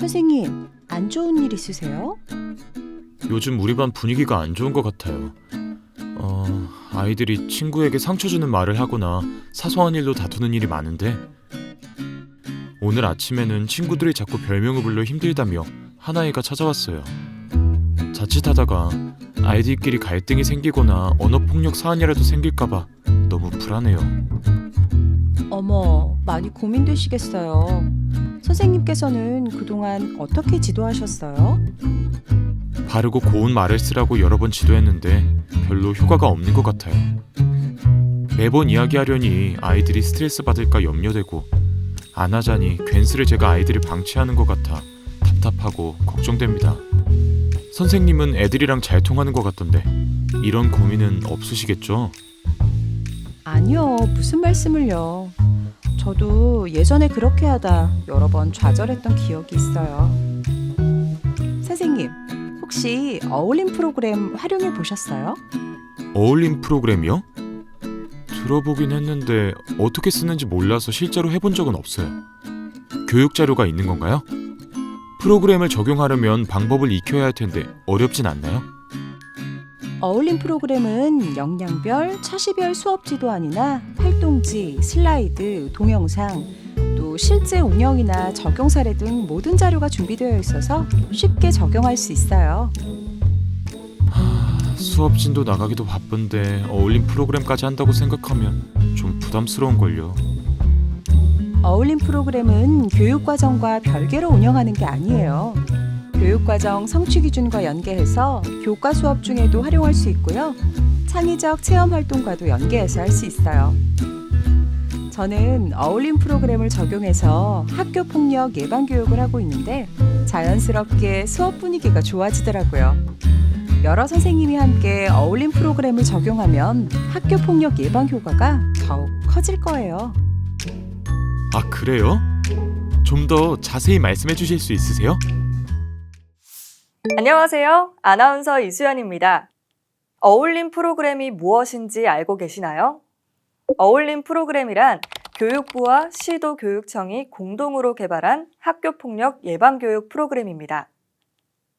선생님, 안 좋은 일 있으세요? 요즘 우리 반 분위기가 안 좋은 것 같아요. 아이들이 친구에게 상처 주는 말을 하거나 사소한 일로 다투는 일이 많은데 오늘 아침에는 친구들이 자꾸 별명을 불러 힘들다며 한 아이가 찾아왔어요. 자칫하다가 아이들끼리 갈등이 생기거나 언어폭력 사안이라도 생길까봐 너무 불안해요. 어머, 많이 고민되시겠어요. 선생님께서는 그동안 어떻게 지도하셨어요? 바르고 고운 말을 쓰라고 여러 번 지도했는데 별로 효과가 없는 것 같아요. 매번 이야기하려니 아이들이 스트레스 받을까 염려되고 안 하자니 괜스레 제가 아이들을 방치하는 것 같아 답답하고 걱정됩니다. 선생님은 애들이랑 잘 통하는 것 같던데 이런 고민은 없으시겠죠? 아니요, 무슨 말씀을요. 저도 예전에 그렇게 하다 여러 번 좌절했던 기억이 있어요. 선생님, 혹시 어울림 프로그램 활용해 보셨어요? 어울림 프로그램이요? 들어보긴 했는데 어떻게 쓰는지 몰라서 실제로 해본 적은 없어요. 교육 자료가 있는 건가요? 프로그램을 적용하려면 방법을 익혀야 할 텐데 어렵진 않나요? 어울림 프로그램은 역량별, 차시별 수업 지도안이나 활동지, 슬라이드, 동영상, 또 실제 운영이나 적용 사례 등 모든 자료가 준비되어 있어서 쉽게 적용할 수 있어요. 수업진도 나가기도 바쁜데 어울림 프로그램까지 한다고 생각하면 좀 부담스러운걸요. 어울림 프로그램은 교육과정과 별개로 운영하는 게 아니에요. 교육과정 성취 기준과 연계해서 교과 수업 중에도 활용할 수 있고요. 창의적 체험 활동과도 연계해서 할 수 있어요. 저는 어울림 프로그램을 적용해서 학교 폭력 예방 교육을 하고 있는데 자연스럽게 수업 분위기가 좋아지더라고요. 여러 선생님이 함께 어울림 프로그램을 적용하면 학교 폭력 예방 효과가 더욱 커질 거예요. 아, 그래요? 좀 더 자세히 말씀해 주실 수 있으세요? 안녕하세요. 아나운서 이수연입니다. 어울림 프로그램이 무엇인지 알고 계시나요? 어울림 프로그램이란 교육부와 시도교육청이 공동으로 개발한 학교폭력 예방교육 프로그램입니다.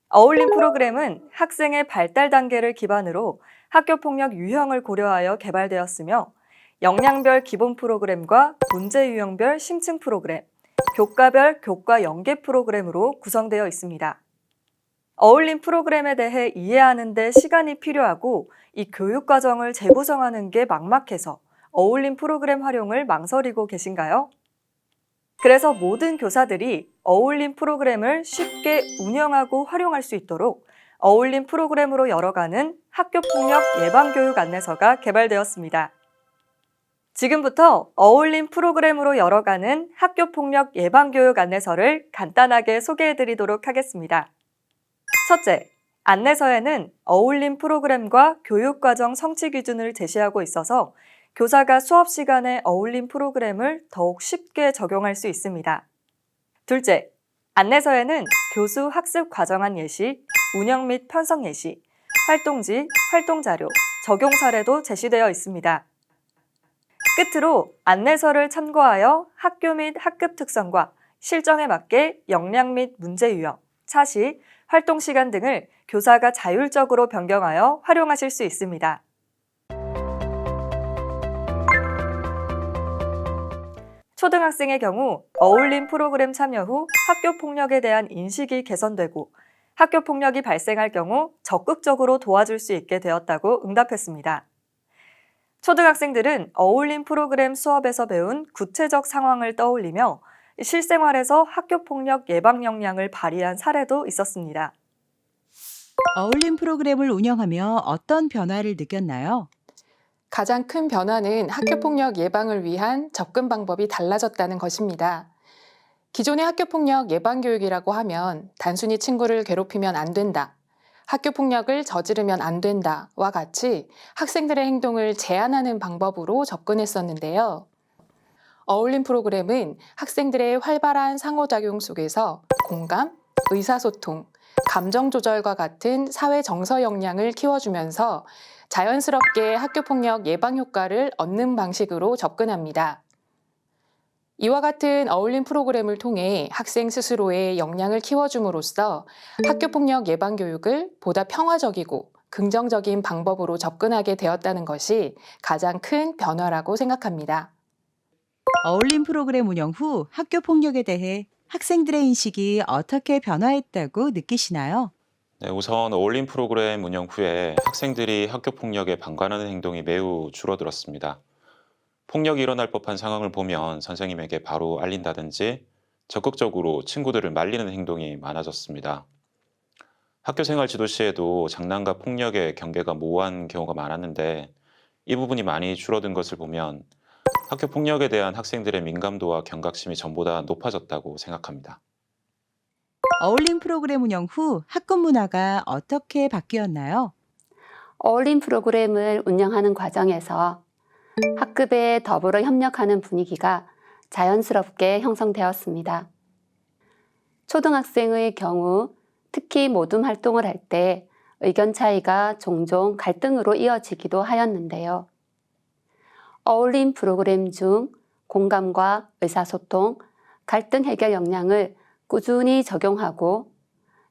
어울림 프로그램은 학생의 발달 단계를 기반으로 학교폭력 유형을 고려하여 개발되었으며 역량별 기본 프로그램과 문제 유형별 심층 프로그램, 교과별 교과 연계 프로그램으로 구성되어 있습니다. 어울림 프로그램에 대해 이해하는 데 시간이 필요하고 이 교육 과정을 재구성하는 게 막막해서 어울림 프로그램 활용을 망설이고 계신가요? 그래서 모든 교사들이 어울림 프로그램을 쉽게 운영하고 활용할 수 있도록 어울림 프로그램으로 열어가는 학교폭력 예방교육 안내서가 개발되었습니다. 지금부터 어울림 프로그램으로 열어가는 학교폭력 예방교육 안내서를 간단하게 소개해드리도록 하겠습니다. 첫째, 안내서에는 어울림 프로그램과 교육과정 성취 기준을 제시하고 있어서 교사가 수업 시간에 어울림 프로그램을 더욱 쉽게 적용할 수 있습니다. 둘째, 안내서에는 교수 학습 과정안 예시, 운영 및 편성 예시, 활동지, 활동자료, 적용 사례도 제시되어 있습니다. 끝으로 안내서를 참고하여 학교 및 학급 특성과 실정에 맞게 역량 및 문제 유형, 차시, 활동 시간 등을 교사가 자율적으로 변경하여 활용하실 수 있습니다. 초등학생의 경우 어울림 프로그램 참여 후 학교 폭력에 대한 인식이 개선되고 학교 폭력이 발생할 경우 적극적으로 도와줄 수 있게 되었다고 응답했습니다. 초등학생들은 어울림 프로그램 수업에서 배운 구체적 상황을 떠올리며 실생활에서 학교 폭력 예방 역량을 발휘한 사례도 있었습니다. 어울림 프로그램을 운영하며 어떤 변화를 느꼈나요? 가장 큰 변화는 학교폭력 예방을 위한 접근 방법이 달라졌다는 것입니다. 기존의 학교폭력 예방교육이라고 하면 단순히 친구를 괴롭히면 안 된다, 학교폭력을 저지르면 안 된다와 같이 학생들의 행동을 제한하는 방법으로 접근했었는데요. 어울림 프로그램은 학생들의 활발한 상호작용 속에서 공감, 의사소통, 감정 조절과 같은 사회 정서 역량을 키워주면서 자연스럽게 학교폭력 예방 효과를 얻는 방식으로 접근합니다. 이와 같은 어울림 프로그램을 통해 학생 스스로의 역량을 키워줌으로써 학교폭력 예방 교육을 보다 평화적이고 긍정적인 방법으로 접근하게 되었다는 것이 가장 큰 변화라고 생각합니다. 어울림 프로그램 운영 후 학교 폭력에 대해 학생들의 인식이 어떻게 변화했다고 느끼시나요? 네, 우선 어울림 프로그램 운영 후에 학생들이 학교 폭력에 방관하는 행동이 매우 줄어들었습니다. 폭력이 일어날 법한 상황을 보면 선생님에게 바로 알린다든지 적극적으로 친구들을 말리는 행동이 많아졌습니다. 학교 생활 지도 시에도 장난과 폭력의 경계가 모호한 경우가 많았는데 이 부분이 많이 줄어든 것을 보면 학교 폭력에 대한 학생들의 민감도와 경각심이 전보다 높아졌다고 생각합니다. 어울림 프로그램 운영 후 학급 문화가 어떻게 바뀌었나요? 어울림 프로그램을 운영하는 과정에서 학급에 더불어 협력하는 분위기가 자연스럽게 형성되었습니다. 초등학생의 경우 특히 모둠 활동을 할 때 의견 차이가 종종 갈등으로 이어지기도 하였는데요. 어울림 프로그램 중 공감과 의사소통, 갈등 해결 역량을 꾸준히 적용하고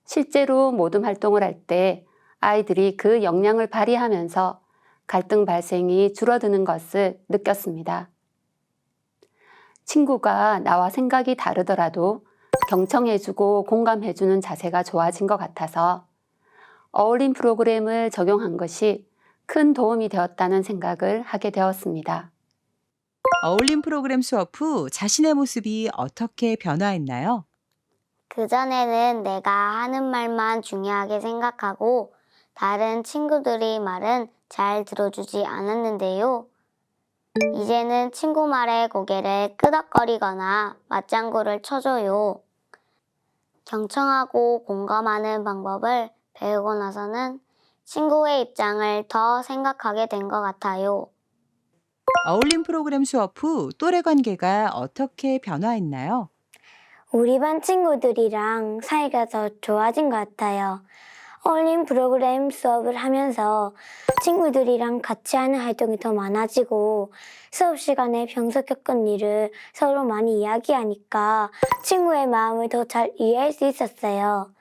실제로 모둠 활동을 할 때 아이들이 그 역량을 발휘하면서 갈등 발생이 줄어드는 것을 느꼈습니다. 친구가 나와 생각이 다르더라도 경청해주고 공감해주는 자세가 좋아진 것 같아서 어울림 프로그램을 적용한 것이 큰 도움이 되었다는 생각을 하게 되었습니다. 어울림 프로그램 수업 후 자신의 모습이 어떻게 변화했나요? 그전에는 내가 하는 말만 중요하게 생각하고 다른 친구들의 말은 잘 들어주지 않았는데요. 이제는 친구 말에 고개를 끄덕거리거나 맞장구를 쳐줘요. 경청하고 공감하는 방법을 배우고 나서는 친구의 입장을 더 생각하게 된 것 같아요. 어울림 프로그램 수업 후 또래 관계가 어떻게 변화했나요? 우리 반 친구들이랑 사이가 더 좋아진 것 같아요. 어울림 프로그램 수업을 하면서 친구들이랑 같이 하는 활동이 더 많아지고 수업 시간에 평소 겪은 일을 서로 많이 이야기하니까 친구의 마음을 더 잘 이해할 수 있었어요.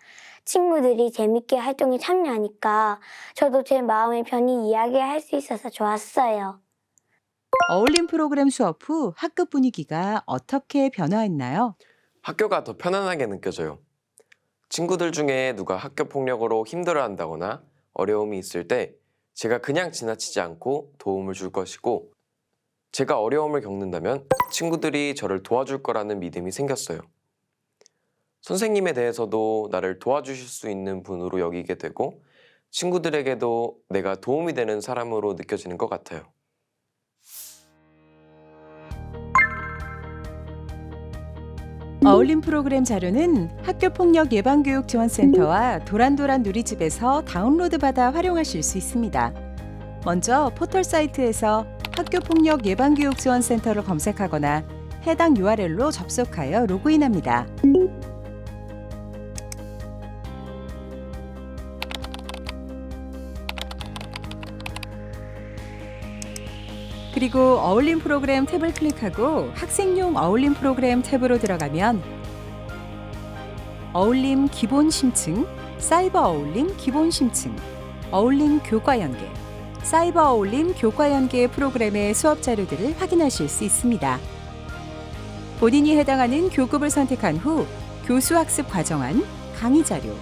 친구들이 재밌게 활동에 참여하니까 저도 제 마음을 편히 이야기할 수 있어서 좋았어요. 어울림 프로그램 수업 후 학급 분위기가 어떻게 변화했나요? 학교가 더 편안하게 느껴져요. 친구들 중에 누가 학교 폭력으로 힘들어한다거나 어려움이 있을 때 제가 그냥 지나치지 않고 도움을 줄 것이고 제가 어려움을 겪는다면 친구들이 저를 도와줄 거라는 믿음이 생겼어요. 선생님에 대해서도 나를 도와주실 수 있는 분으로 여기게 되고 친구들에게도 내가 도움이 되는 사람으로 느껴지는 것 같아요. 어울림 프로그램 자료는 학교폭력 예방교육지원센터와 도란도란 누리집에서 다운로드 받아 활용하실 수 있습니다. 먼저 포털 사이트에서 학교폭력 예방교육지원센터를 검색하거나 해당 URL로 접속하여 로그인합니다. 그리고 어울림 프로그램 탭을 클릭하고 학생용 어울림 프로그램 탭으로 들어가면 어울림 기본 심층, 사이버 어울림 기본 심층, 어울림 교과 연계, 사이버 어울림 교과 연계 프로그램의 수업 자료들을 확인하실 수 있습니다. 본인이 해당하는 교급을 선택한 후 교수 학습 과정안, 강의 자료,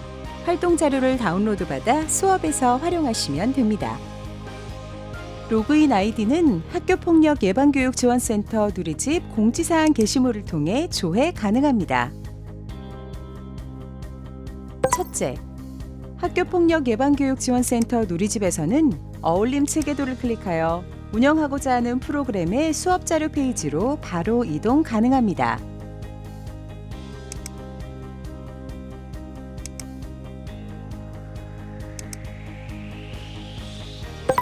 활동 자료를 다운로드 받아 수업에서 활용하시면 됩니다. 로그인 아이디는 학교폭력 예방교육지원센터 누리집 공지사항 게시물을 통해 조회 가능합니다. 첫째, 학교폭력 예방교육지원센터 누리집에서는 어울림 체계도를 클릭하여 운영하고자 하는 프로그램의 수업자료 페이지로 바로 이동 가능합니다.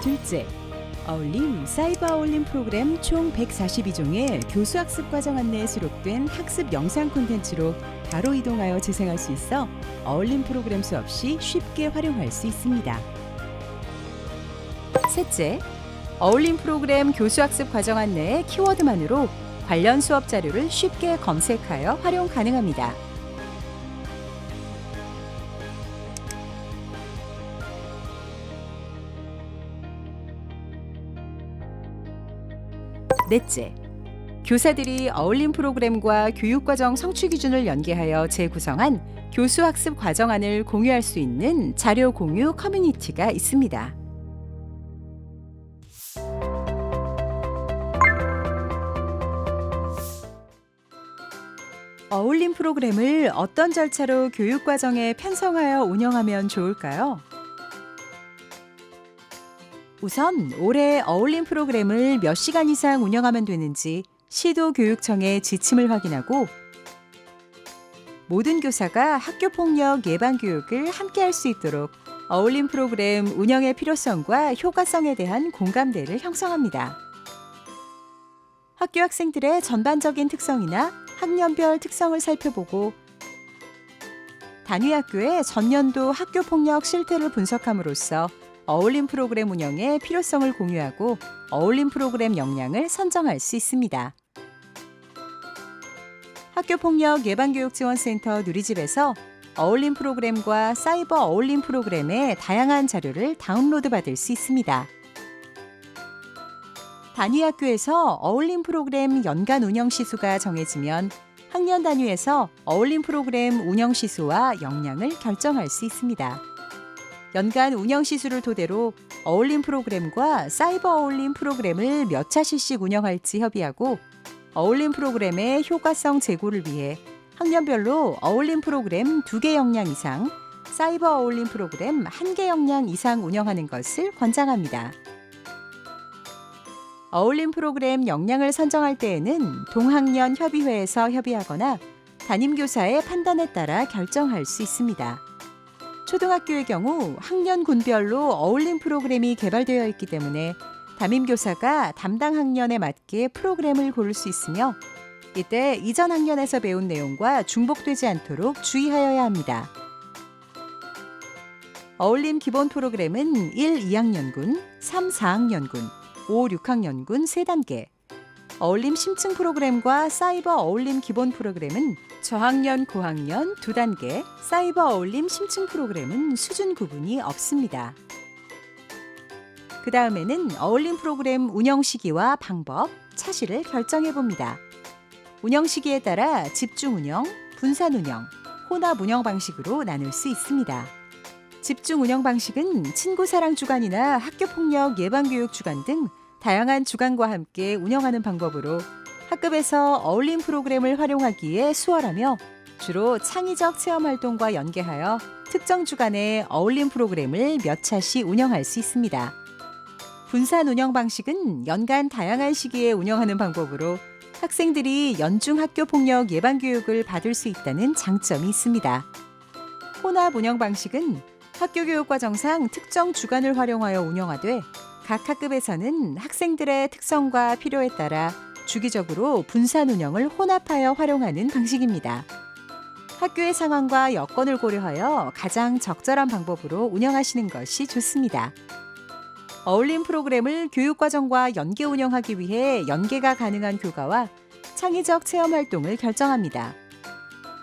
둘째, 어울림, 사이버 어울림 프로그램 총 142종의 교수학습 과정 안내에 수록된 학습 영상 콘텐츠로 바로 이동하여 재생할 수 있어 어울림 프로그램 수업 시 쉽게 활용할 수 있습니다. 셋째, 어울림 프로그램 교수학습 과정 안내의 키워드만으로 관련 수업 자료를 쉽게 검색하여 활용 가능합니다. 넷째, 교사들이 어울림 프로그램과 교육과정 성취 기준을 연계하여 재구성한 교수학습 과정안을 공유할 수 있는 자료 공유 커뮤니티가 있습니다. 어울림 프로그램을 어떤 절차로 교육과정에 편성하여 운영하면 좋을까요? 우선 올해 어울림 프로그램을 몇 시간 이상 운영하면 되는지 시도교육청의 지침을 확인하고 모든 교사가 학교폭력 예방교육을 함께 할 수 있도록 어울림 프로그램 운영의 필요성과 효과성에 대한 공감대를 형성합니다. 학교 학생들의 전반적인 특성이나 학년별 특성을 살펴보고 단위 학교의 전년도 학교폭력 실태를 분석함으로써 어울림 프로그램 운영의 필요성을 공유하고 어울림 프로그램 역량을 선정할 수 있습니다. 학교폭력 예방교육지원센터 누리집에서 어울림 프로그램과 사이버 어울림 프로그램의 다양한 자료를 다운로드 받을 수 있습니다. 단위 학교에서 어울림 프로그램 연간 운영 시수가 정해지면 학년 단위에서 어울림 프로그램 운영 시수와 역량을 결정할 수 있습니다. 연간 운영 시수를 토대로 어울림 프로그램과 사이버 어울림 프로그램을 몇 차씩씩 운영할지 협의하고 어울림 프로그램의 효과성 제고를 위해 학년별로 어울림 프로그램 2개 역량 이상, 사이버 어울림 프로그램 1개 역량 이상 운영하는 것을 권장합니다. 어울림 프로그램 역량을 선정할 때에는 동학년 협의회에서 협의하거나 담임교사의 판단에 따라 결정할 수 있습니다. 초등학교의 경우 학년 군별로 어울림 프로그램이 개발되어 있기 때문에 담임교사가 담당 학년에 맞게 프로그램을 고를 수 있으며 이때 이전 학년에서 배운 내용과 중복되지 않도록 주의하여야 합니다. 어울림 기본 프로그램은 1, 2학년군, 3, 4학년군, 5, 6학년군 3단계, 어울림 심층 프로그램과 사이버 어울림 기본 프로그램은 저학년, 고학년 2단계, 사이버 어울림 심층 프로그램은 수준 구분이 없습니다. 그 다음에는 어울림 프로그램 운영 시기와 방법, 차시를 결정해 봅니다. 운영 시기에 따라 집중 운영, 분산 운영, 혼합 운영 방식으로 나눌 수 있습니다. 집중 운영 방식은 친구 사랑 주간이나 학교폭력 예방교육 주간 등 다양한 주간과 함께 운영하는 방법으로 학급에서 어울림 프로그램을 활용하기에 수월하며 주로 창의적 체험 활동과 연계하여 특정 주간에 어울림 프로그램을 몇 차씩 운영할 수 있습니다. 분산 운영 방식은 연간 다양한 시기에 운영하는 방법으로 학생들이 연중 학교폭력 예방교육을 받을 수 있다는 장점이 있습니다. 혼합 운영 방식은 학교교육과정상 특정 주간을 활용하여 운영하되 각 학급에서는 학생들의 특성과 필요에 따라 주기적으로 분산 운영을 혼합하여 활용하는 방식입니다. 학교의 상황과 여건을 고려하여 가장 적절한 방법으로 운영하시는 것이 좋습니다. 어울림 프로그램을 교육과정과 연계 운영하기 위해 연계가 가능한 교과와 창의적 체험 활동을 결정합니다.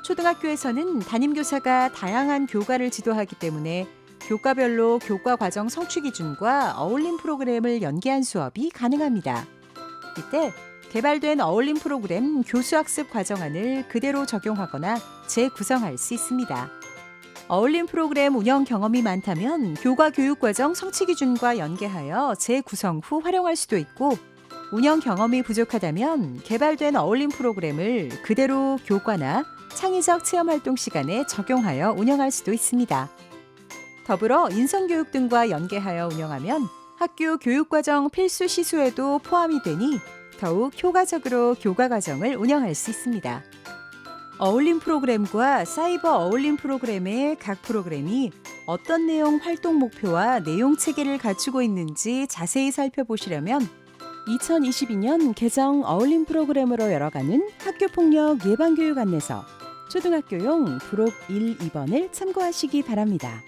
초등학교에서는 담임교사가 다양한 교과를 지도하기 때문에 교과별로 교과 과정 성취 기준과 어울림 프로그램을 연계한 수업이 가능합니다. 이때 개발된 어울림 프로그램 교수학습 과정안을 그대로 적용하거나 재구성할 수 있습니다. 어울림 프로그램 운영 경험이 많다면 교과 교육과정 성취 기준과 연계하여 재구성 후 활용할 수도 있고 운영 경험이 부족하다면 개발된 어울림 프로그램을 그대로 교과나 창의적 체험활동 시간에 적용하여 운영할 수도 있습니다. 더불어 인성교육 등과 연계하여 운영하면 학교 교육과정 필수 시수에도 포함이 되니 더욱 효과적으로 교과 과정을 운영할 수 있습니다. 어울림 프로그램과 사이버 어울림 프로그램의 각 프로그램이 어떤 내용 활동 목표와 내용 체계를 갖추고 있는지 자세히 살펴보시려면 2022년 개정 어울림 프로그램으로 열어가는 학교폭력 예방교육 안내서 초등학교용 부록 1, 2번을 참고하시기 바랍니다.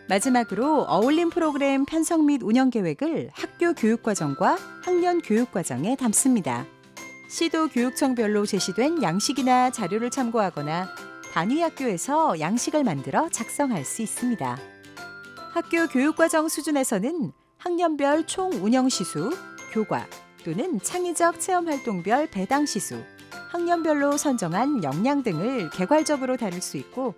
마지막으로 어울림 프로그램 편성 및 운영 계획을 학교 교육과정과 학년 교육과정에 담습니다. 시도 교육청별로 제시된 양식이나 자료를 참고하거나 단위 학교에서 양식을 만들어 작성할 수 있습니다. 학교 교육과정 수준에서는 학년별 총 운영 시수, 교과 또는 창의적 체험활동별 배당 시수, 학년별로 선정한 역량 등을 개괄적으로 다룰 수 있고,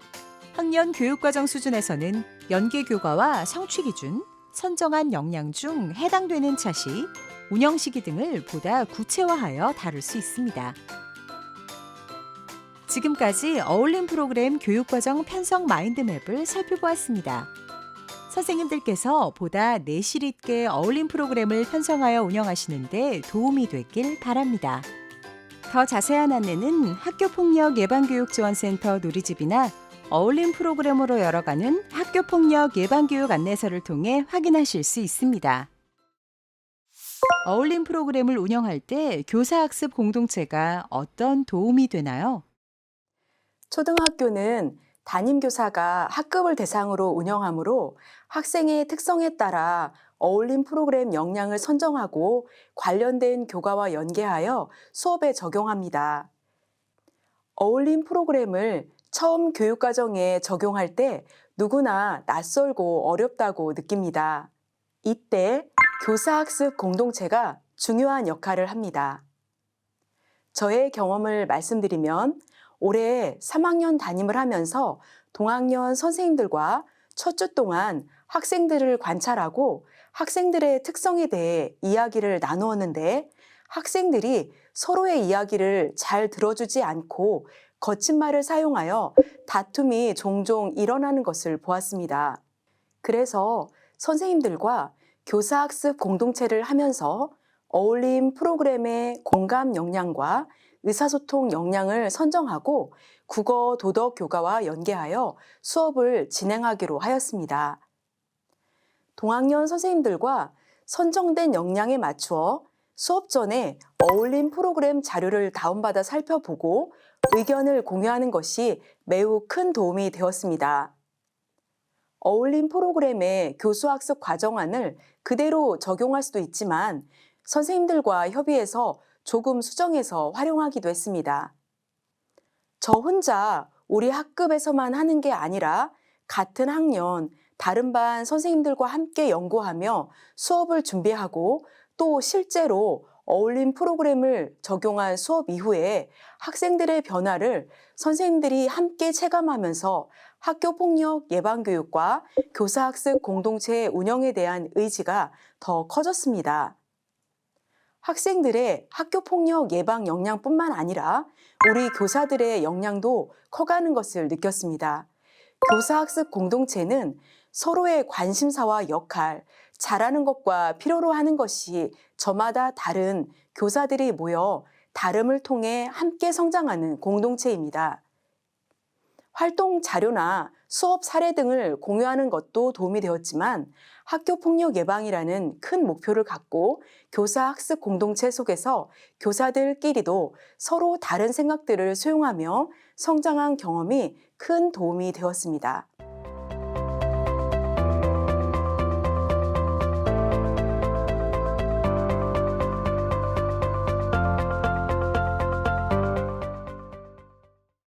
학년 교육과정 수준에서는 연계 교과와 성취 기준, 선정한 역량 중 해당되는 차시, 운영 시기 등을 보다 구체화하여 다룰 수 있습니다. 지금까지 어울림 프로그램 교육과정 편성 마인드맵을 살펴보았습니다. 선생님들께서 보다 내실 있게 어울림 프로그램을 편성하여 운영하시는데 도움이 됐길 바랍니다. 더 자세한 안내는 학교폭력 예방교육지원센터 누리집이나 어울림 프로그램으로 열어가는 학교폭력 예방교육 안내서를 통해 확인하실 수 있습니다. 어울림 프로그램을 운영할 때 교사학습 공동체가 어떤 도움이 되나요? 초등학교는 담임교사가 학급을 대상으로 운영하므로 학생의 특성에 따라 어울림 프로그램 역량을 선정하고 관련된 교과와 연계하여 수업에 적용합니다. 어울림 프로그램을 처음 교육과정에 적용할 때 누구나 낯설고 어렵다고 느낍니다. 이때 교사학습 공동체가 중요한 역할을 합니다. 저의 경험을 말씀드리면 올해 3학년 담임을 하면서 동학년 선생님들과 첫 주 동안 학생들을 관찰하고 학생들의 특성에 대해 이야기를 나누었는데 학생들이 서로의 이야기를 잘 들어주지 않고 거친 말을 사용하여 다툼이 종종 일어나는 것을 보았습니다. 그래서 선생님들과 교사학습 공동체를 하면서 어울림 프로그램의 공감 역량과 의사소통 역량을 선정하고 국어 도덕 교과와 연계하여 수업을 진행하기로 하였습니다. 동학년 선생님들과 선정된 역량에 맞추어 수업 전에 어울림 프로그램 자료를 다운받아 살펴보고 의견을 공유하는 것이 매우 큰 도움이 되었습니다. 어울림 프로그램의 교수학습 과정안을 그대로 적용할 수도 있지만 선생님들과 협의해서 조금 수정해서 활용하기도 했습니다. 저 혼자 우리 학급에서만 하는 게 아니라 같은 학년, 다른 반 선생님들과 함께 연구하며 수업을 준비하고 또 실제로 어울림 프로그램을 적용한 수업 이후에 학생들의 변화를 선생님들이 함께 체감하면서 학교폭력 예방교육과 교사학습 공동체 운영에 대한 의지가 더 커졌습니다. 학생들의 학교폭력 예방 역량뿐만 아니라 우리 교사들의 역량도 커가는 것을 느꼈습니다. 교사학습 공동체는 서로의 관심사와 역할, 잘하는 것과 필요로 하는 것이 저마다 다른 교사들이 모여 다름을 통해 함께 성장하는 공동체입니다. 활동 자료나 수업 사례 등을 공유하는 것도 도움이 되었지만 학교폭력 예방이라는 큰 목표를 갖고 교사학습 공동체 속에서 교사들끼리도 서로 다른 생각들을 수용하며 성장한 경험이 큰 도움이 되었습니다.